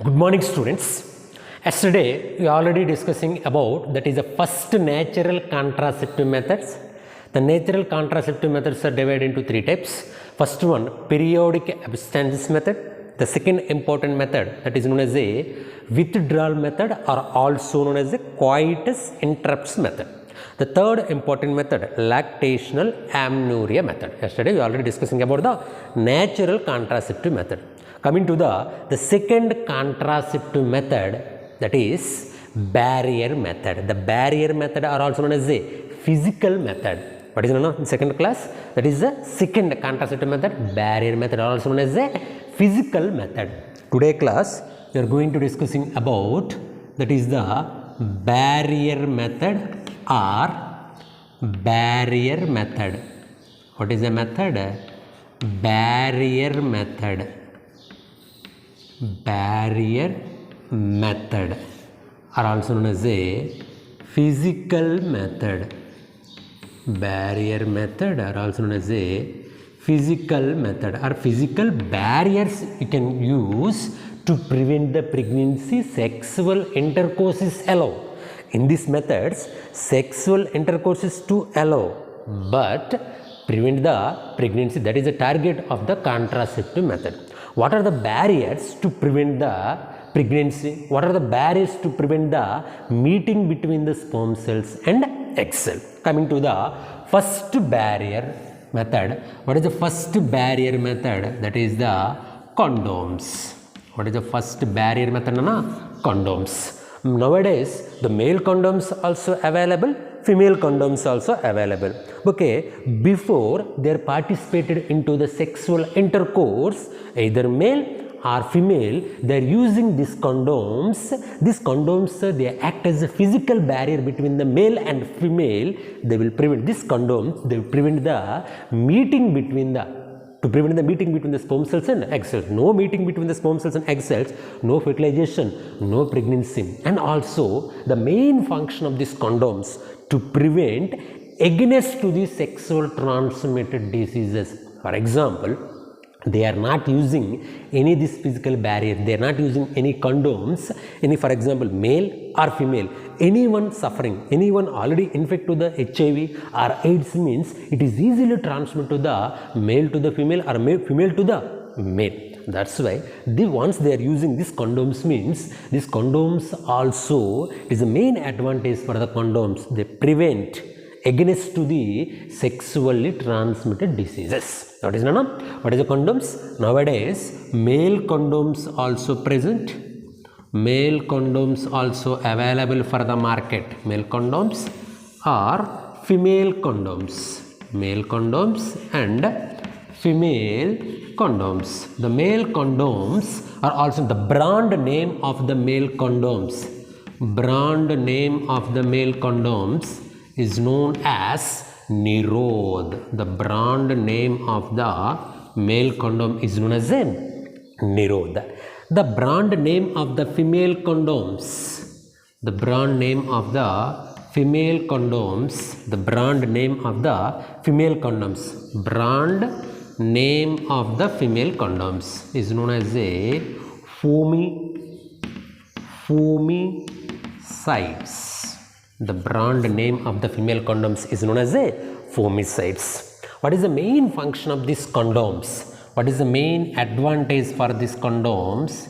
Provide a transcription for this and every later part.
Good morning, students. Yesterday we already discussing about that is the first natural contraceptive methods. The natural contraceptive methods are divided into three types. First one, periodic abstinence method. The second important method, that is known as a withdrawal method, or also known as a coitus interruptus method. The third important method, lactational amenorrhea method. Yesterday we already discussing about the natural contraceptive method. Coming to the second contraceptive method, that is barrier method. The barrier method are also known as a physical method. What is known in second class? That is the second contraceptive method. Barrier method are also known as a physical method. Today class we are going to discussing about that is the barrier method or barrier method. What is the method? Barrier method. Barrier method are also known as a physical method. Barrier method are also known as a physical method, or physical barriers you can use to prevent the pregnancy. Sexual intercourse is allowed. In these methods, sexual intercourse is to allow, but prevent the pregnancy. That is the target of the contraceptive method. What are the barriers to prevent the pregnancy? What are the barriers to prevent the meeting between the sperm cells and egg cell? Coming to the first barrier method. What is the first barrier method? That is the condoms. What is the first barrier method? Condoms. Nowadays, the male condoms also available, female condoms also available. Okay, before they are participated into the sexual intercourse, either male or female, they are using these condoms. These condoms, they act as a physical barrier between the male and female. They will prevent these condoms. They will prevent the meeting between the sperm cells and egg cells. No meeting between the sperm cells and egg cells, no fertilization, no pregnancy. And also the main function of these condoms to prevent against to the sexual transmitted diseases. For example, they are not using any of this physical barrier. They are not using any condoms. Any, for example, male or female, anyone suffering, anyone already infected to the HIV or AIDS means it is easily transmitted to the male to the female or female to the male. That's why once they are using these condoms means these condoms also is the main advantage for the condoms. They prevent against to the sexually transmitted diseases. What is the condoms? Nowadays, male condoms also present. Male condoms also available for the market. Male condoms or female condoms. Male condoms and female condoms. The male condoms are also the brand name of the male condoms. Brand name of the male condoms is known as Nirod. The brand name of the male condom is known as Nirod. The brand name of the female condoms. The brand name of the female condoms. The brand name of the female condoms. Brand name of the female condoms is known as a Fomicides. The brand name of the female condoms is known as a Fomicides. What is the main function of these condoms? What is the main advantage for these condoms?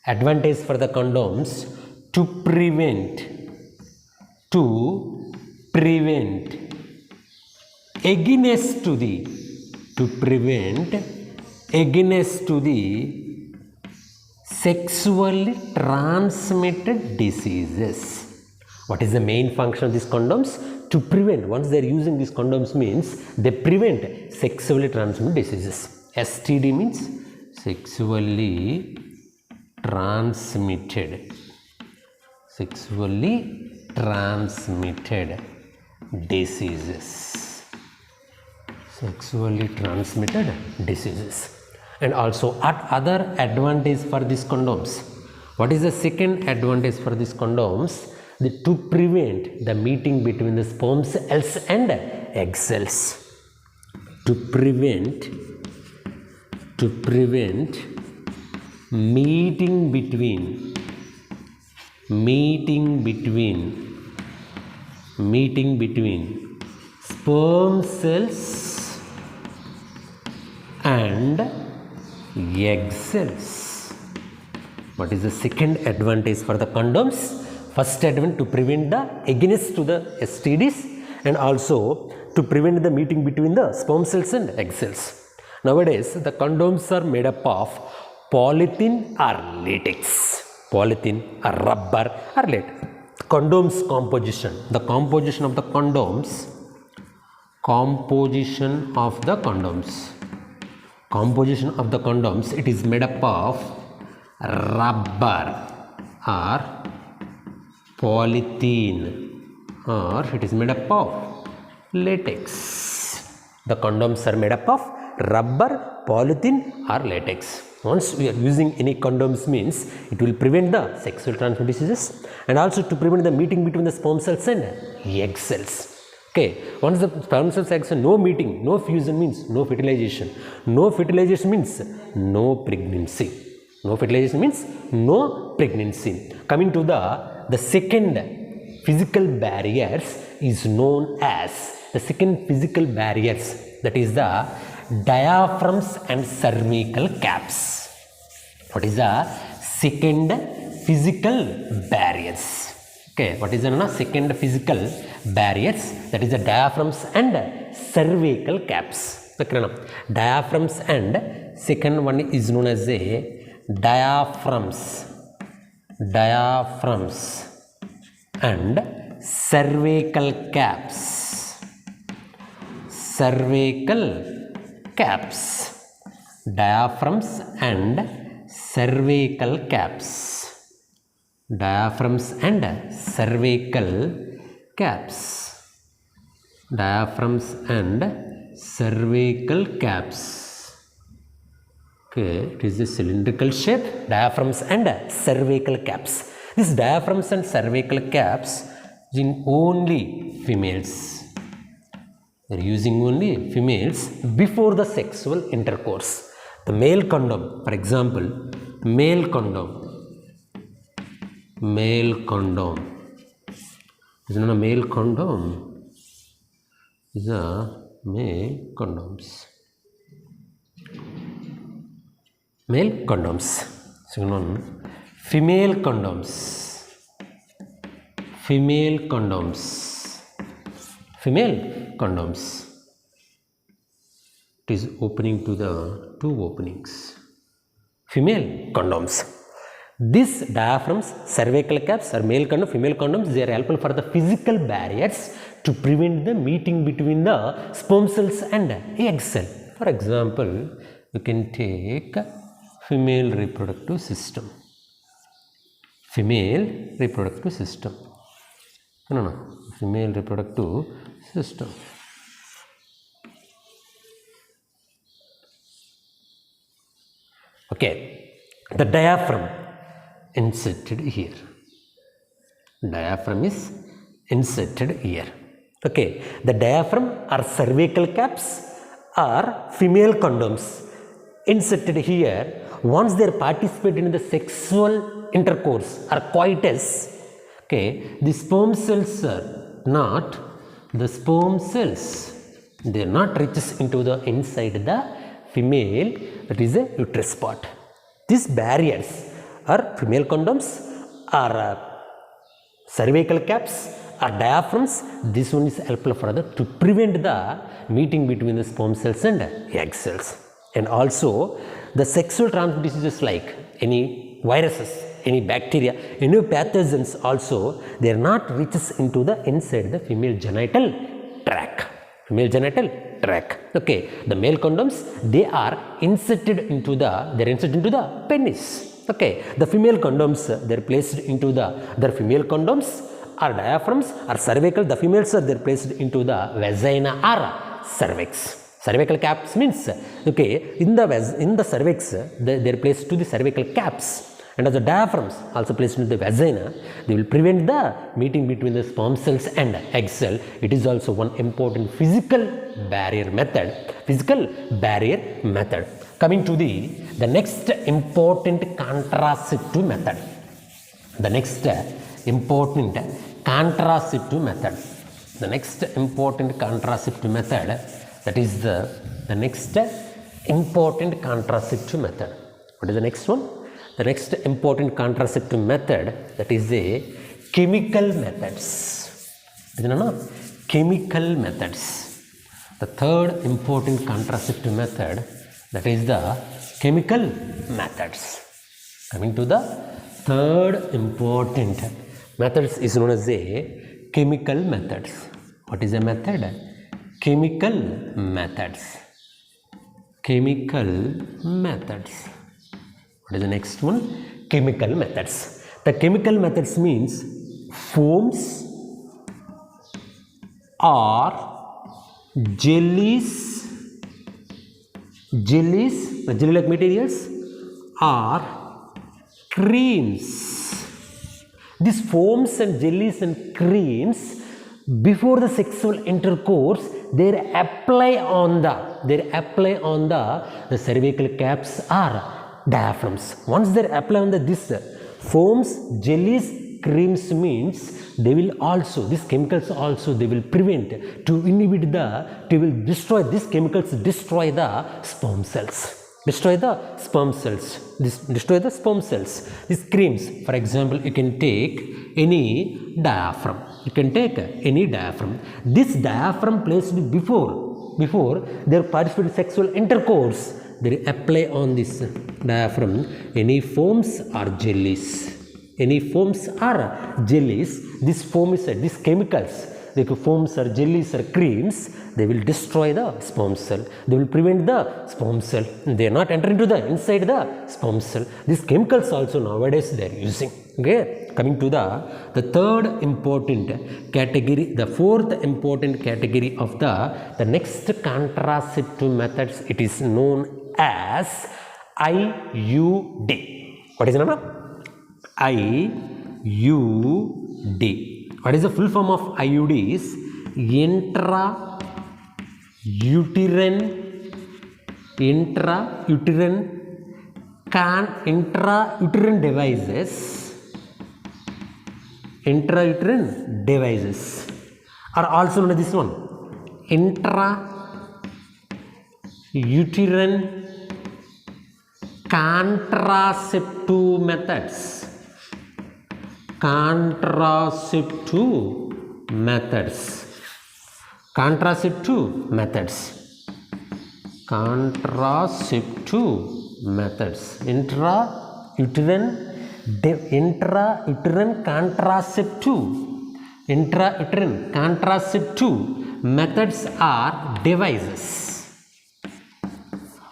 Advantage for the condoms to prevent against to the sexually transmitted diseases. What is the main function of these condoms? To prevent. Once they are using these condoms means they prevent sexually transmitted diseases. STD means sexually transmitted diseases. Sexually transmitted diseases. And also other advantage for these condoms. What is the second advantage for these condoms? To prevent the meeting between the sperm cells and egg cells. to prevent meeting between sperm cells and egg cells. What is the second advantage for the condoms? First advantage, to prevent the against to the STDs, and also to prevent the meeting between the sperm cells and egg cells. Nowadays the condoms are made up of polythene or latex, polythene or rubber or latex. Condoms composition, the composition of the condoms, it is made up of rubber or polythene, or it is made up of latex. The condoms are made up of rubber, polythene or latex. Once we are using any condoms means it will prevent the sexual transmitted diseases and also to prevent the meeting between the sperm cells and egg cells. Okay, once the sperm cells egg cell, no meeting, no fusion means no fertilization. No fertilization means no pregnancy. No fertilization means no pregnancy. Coming to the second physical barriers is known as the second physical barriers, that is the diaphragms and cervical caps. What is the second physical barriers? Okay, what is the second physical barriers? That is the diaphragms and cervical caps. Diaphragms and second one is known as a diaphragms and cervical caps. Diaphragms and cervical caps. Diaphragms and cervical caps. Diaphragms and cervical caps. Okay, it is a cylindrical shape, diaphragms and cervical caps. These diaphragms and cervical caps in only females. They are using only females before the sexual intercourse. The male condom, for example, male condom. Is not a male condom. Is a male condoms. Male condoms. Second one, female condoms. Female condoms. It is opening to the two openings. Female condoms. These diaphragms, cervical caps are male condoms, female condoms. They are helpful for the physical barriers to prevent the meeting between the sperm cells and egg cell. For example, you can take female reproductive system. Female reproductive system. Female reproductive system. Okay, the diaphragm inserted here. Diaphragm is inserted here. Okay, the diaphragm or cervical caps are female condoms inserted here. Once they are participating in the sexual intercourse or coitus, okay, the sperm cells are not, they are not reaches into the inside the female, that is a uterus part. These barriers are female condoms or cervical caps or diaphragms. This one is helpful for to prevent the meeting between the sperm cells and egg cells. And also the sexual transmitted diseases like any viruses, any bacteria, any pathogens also, they are not reaches into the inside the female genital tract. Okay, the male condoms, they are inserted into the penis. Okay, the female condoms, they are placed into their female condoms or diaphragms or cervical. The females are they are placed into the vagina or cervix. Cervical caps means, okay, in the cervix, they are placed to the cervical caps, And as the diaphragms also placed in the vagina, they will prevent the meeting between the sperm cells and egg cell. It is also one important physical barrier method. Physical barrier method. Coming to the next important contraceptive method. The next important contraceptive method. The next important contraceptive method, that is the next important contraceptive method. What is the next one? The next important contraceptive method, that is the chemical methods. Is it not? Chemical methods. The third important contraceptive method, that is the chemical methods. Coming to the third important methods is known as the chemical methods. What is a method? Chemical methods. Chemical methods. What is the next one? Chemical methods. The chemical methods means foams or jellies, the jelly-like materials, or creams. These foams and jellies and creams, before the sexual intercourse, they apply on the cervical caps or diaphragms. Once they apply on this foams, jellies, creams means they will also, these chemicals also, they will prevent, to inhibit they will destroy, these chemicals destroy the sperm cells. Destroy the sperm cells. These creams, for example, you can take any diaphragm. This diaphragm placed before they participate in sexual intercourse, they apply on this diaphragm any foams or jellies. This foam is these chemicals, like foams or jellies or creams, they will destroy the sperm cell. They will prevent the sperm cell. They are not entering into inside the sperm cell. These chemicals also nowadays they are using. Okay. Coming to the third important category, the fourth important category of the next contraceptive methods, it is known as IUD. What is the name? IUD. What is the full form of IUD? Is intrauterine devices are also known as this one, intrauterine contraceptive methods. Intrauterine contraceptive methods are devices.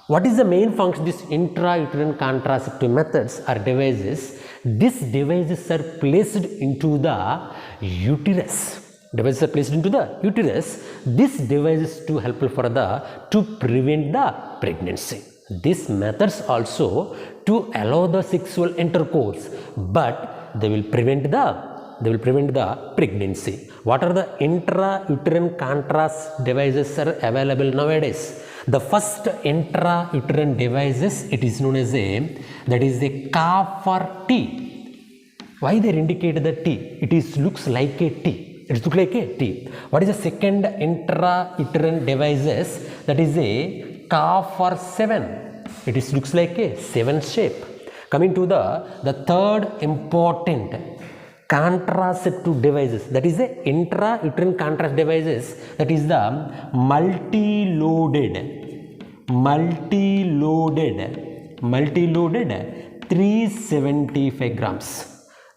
What is the main function? These intrauterine contraceptive methods are devices. These devices are placed into the uterus. This device is too helpful for to prevent the pregnancy. These methods also to allow the sexual intercourse, but they will prevent the pregnancy. What are the intrauterine contraceptive devices are available nowadays? The first intrauterine devices, it is known as that is the copper T. Why they indicate the T? It looks like a T. It looks like a T. What is the second intrauterine devices? That is a copper 7. It looks like a 7 shape. Coming to the third important contraceptive devices, that is the intrauterine contraceptive devices, that is the multi-loaded 375 grams.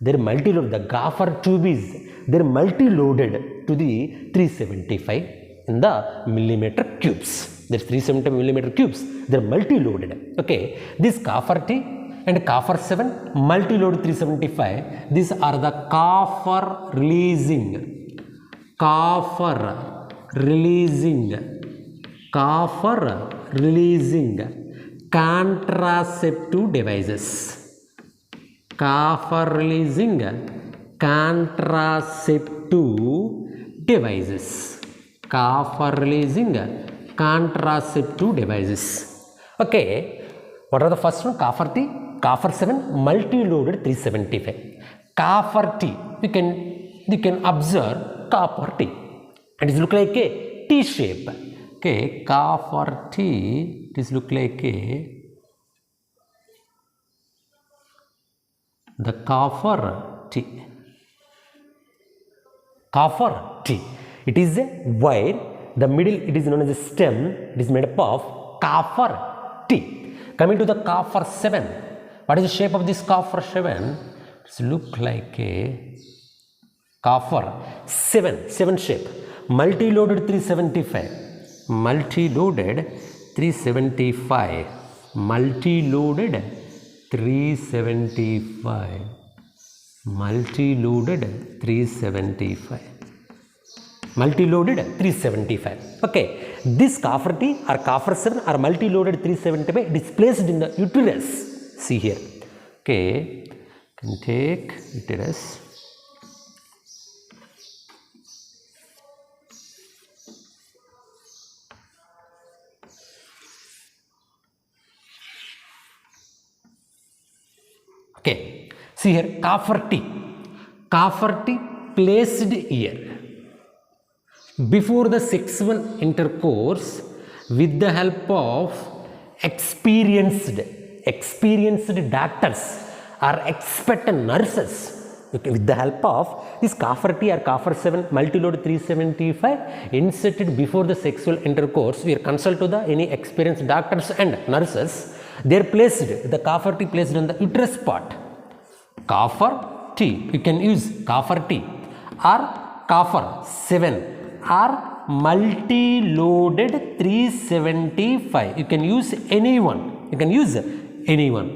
They're multi-loaded. The gopher tube is, they're multi-loaded to the 375 in the millimeter cubes. There's 375 millimeter cubes. They're multi-loaded. Okay. This copper T and copper 7 multi-load 375. These are the copper releasing contraceptive devices. Copper releasing contraceptive devices. Copper releasing contraceptive devices. Okay, what are the first one? Copper T, copper 7, multi-loaded 375. Copper T, you can observe copper T, and it look like a T shape. Okay, copper T, it look like a the copper T. Copper T. It is a wire. The middle, it is known as a stem. It is made up of copper T. Coming to the copper 7. What is the shape of this copper 7? It looks like a copper 7 shape. Multi-loaded 375. Multi-loaded 375. Multi-loaded 375. Multi-loaded 375. Multi-loaded 375. Okay, this copper T or copper 7 or multi-loaded 375, it is placed in the uterus. See here. Okay, can take uterus. Okay, see here, copper T. Copper T placed here before the sexual intercourse with the help of experienced doctors or expert nurses. Okay, with the help of this copper T or copper 7 multi-load 375 inserted before the sexual intercourse, we are consult to the any experienced doctors and nurses. They are placed, the copper T placed on the uterus part. Copper T, you can use copper T or copper 7 or multi-loaded 375. You can use anyone. You can use anyone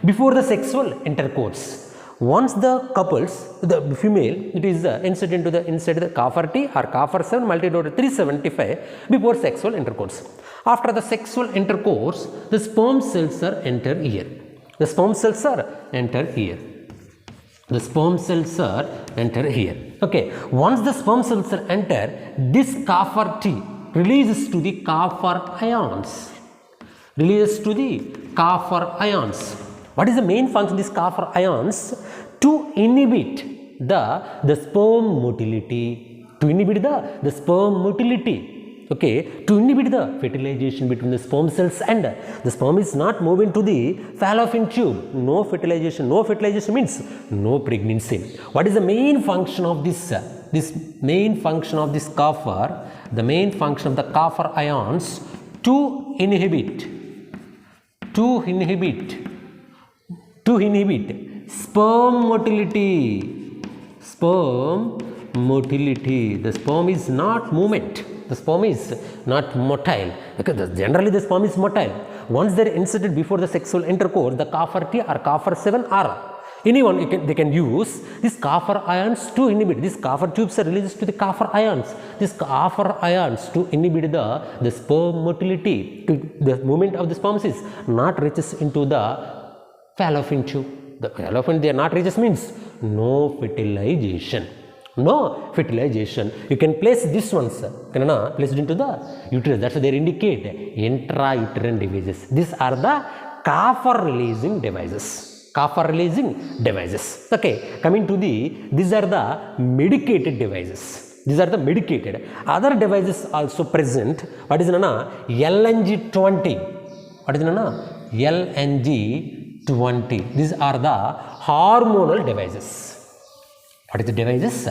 before the sexual intercourse. Once the couples, the female, it is inserted into the inside the copper T or copper 7 multi-loaded 375 before sexual intercourse. After the sexual intercourse, the sperm cells are enter here. The sperm cells are enter here. The sperm cells are enter here. Okay, once the sperm cells are enter, this copper T releases to the copper ions. Releases to the copper ions. What is the main function of these copper ions? To inhibit the sperm motility. To inhibit the sperm motility. Okay, to inhibit the fertilization between the sperm cells and the sperm is not moving to the fallopian tube. No fertilization. No fertilization means no pregnancy. What is the main function of this? This main function of this copper, the main function of the copper ions to inhibit sperm motility. Sperm motility. The sperm is not movement. The sperm is not motile. Okay, generally the sperm is motile. Once they are inserted before the sexual intercourse, the copper T or copper 7 or anyone they can use these copper ions to inhibit. These copper tubes are released to the copper ions. These copper ions to inhibit the sperm motility. To the movement of the sperms is not reaches into the fallopian tube. The fallopian they are not reaches means no fertilization. No fertilization. You can place this ones, place it into the uterus. That's why they indicate intrauterine devices. These are the copper releasing devices. Copper releasing devices. Okay, coming to these are the medicated devices. These are the medicated. Other devices also present. What is LNG20? What is LNG20? These are the hormonal devices. What is the devices?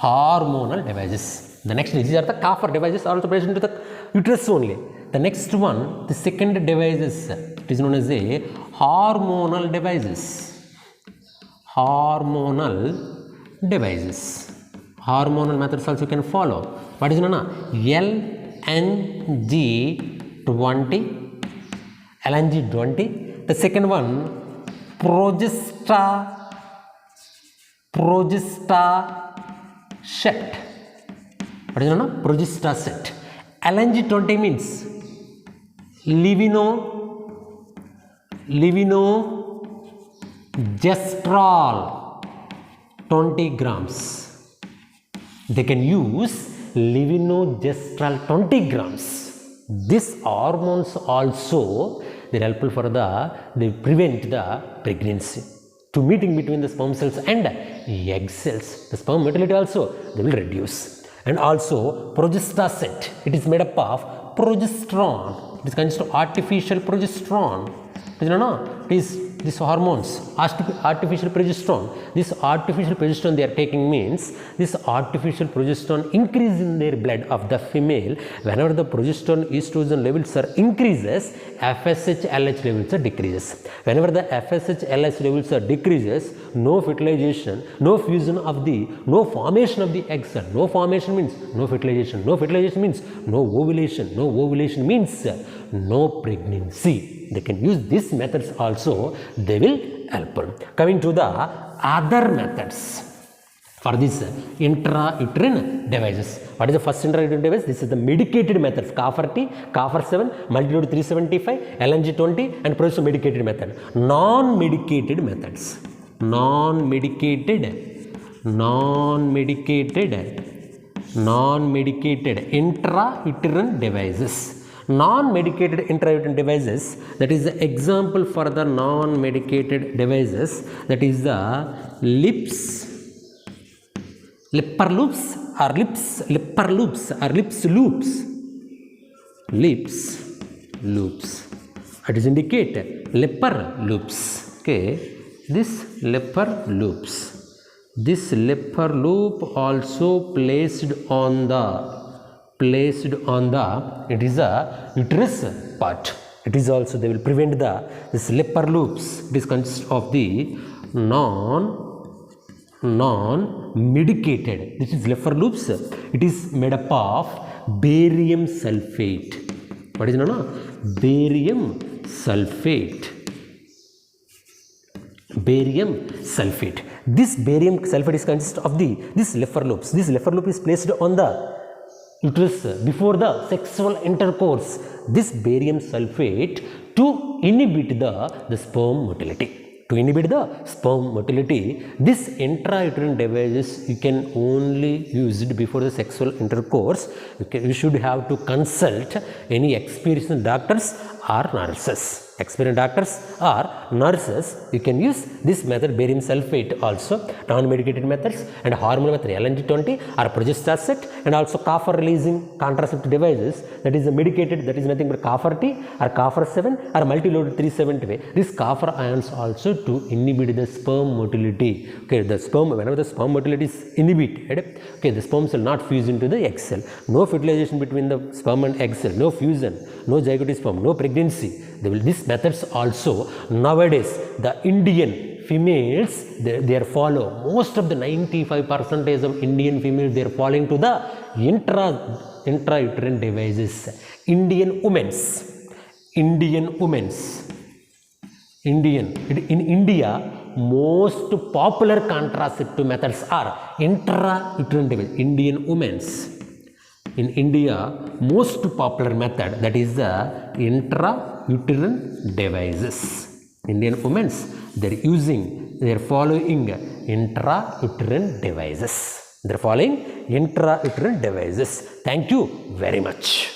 Hormonal devices. The next, these are the copper devices also present to the uterus only. The next one, the second devices, it is known as a hormonal devices. Hormonal devices. Hormonal methods also you can follow. What is known as LNG20. LNG20. The second one, progesterone. What is known? Progesterone. LNG20 means Gestrol 20 grams. They can use levonorgestrel 20 grams. These hormones also they are helpful for they prevent the pregnancy. To meeting between the sperm cells and egg cells, the sperm motility also they will reduce. And also progestastate, it is made up of progesterone. It is considered artificial progesterone. You know, it is these hormones, artificial progesterone. This artificial progesterone they are taking means this artificial progesterone increase in their blood of the female. Whenever the progesterone estrogen levels are increases, FSH LH levels are decreases. Whenever the FSH LH levels are decreases, no fertilization, no fusion of the, no formation of the egg cell. No formation means no fertilization. No fertilization means no ovulation. No ovulation means no pregnancy. They can use these methods also, they will help. Coming to the other methods for this intrauterine devices. What is the first intrauterine device? This is the medicated methods, Copper-T, Copper-7, Multiload 375, LNG20 and progesterone medicated method. Non-medicated methods. Non-medicated intrauterine devices. Non-medicated intrauterine devices, that is the example for the non-medicated devices, that is the lipper loops or lips loops. It is indicate lipper loops. Okay, this lipper loop also placed on the it is a uterus part. It is also they will prevent this lipper loops. This consists of the non-medicated. This is lipper loops. It is made up of barium sulfate. What is it? Barium sulfate. This barium sulfate is consist of this lipper loops. This lipper loop is placed on the uterus before the sexual intercourse. This barium sulfate to inhibit the sperm motility. To inhibit the sperm motility, this intrauterine devices you can only use it before the sexual intercourse. You should have to consult any experienced doctors or nurses. Experienced doctors or nurses, you can use this method, barium sulfate also, non-medicated methods, and hormonal method LNG20 or progestastate, and also copper releasing contraceptive devices, that is the medicated, that is nothing but Copper-T or Copper-7 or Multiload 375. This copper ions also to inhibit the sperm motility. Okay, the sperm, whenever the sperm motility is inhibited, okay, the sperm cell not fuse into the egg cell. No fertilization between the sperm and egg cell, no fusion, no zygote sperm, no pregnancy. These methods also nowadays the Indian females they are follow, most of the 95% of Indian females they are following to the intrauterine devices. In India, most popular contraceptive methods are intrauterine devices. In India, most popular method, that is the intrauterine devices. Indian women, they are following intrauterine devices. Thank you very much.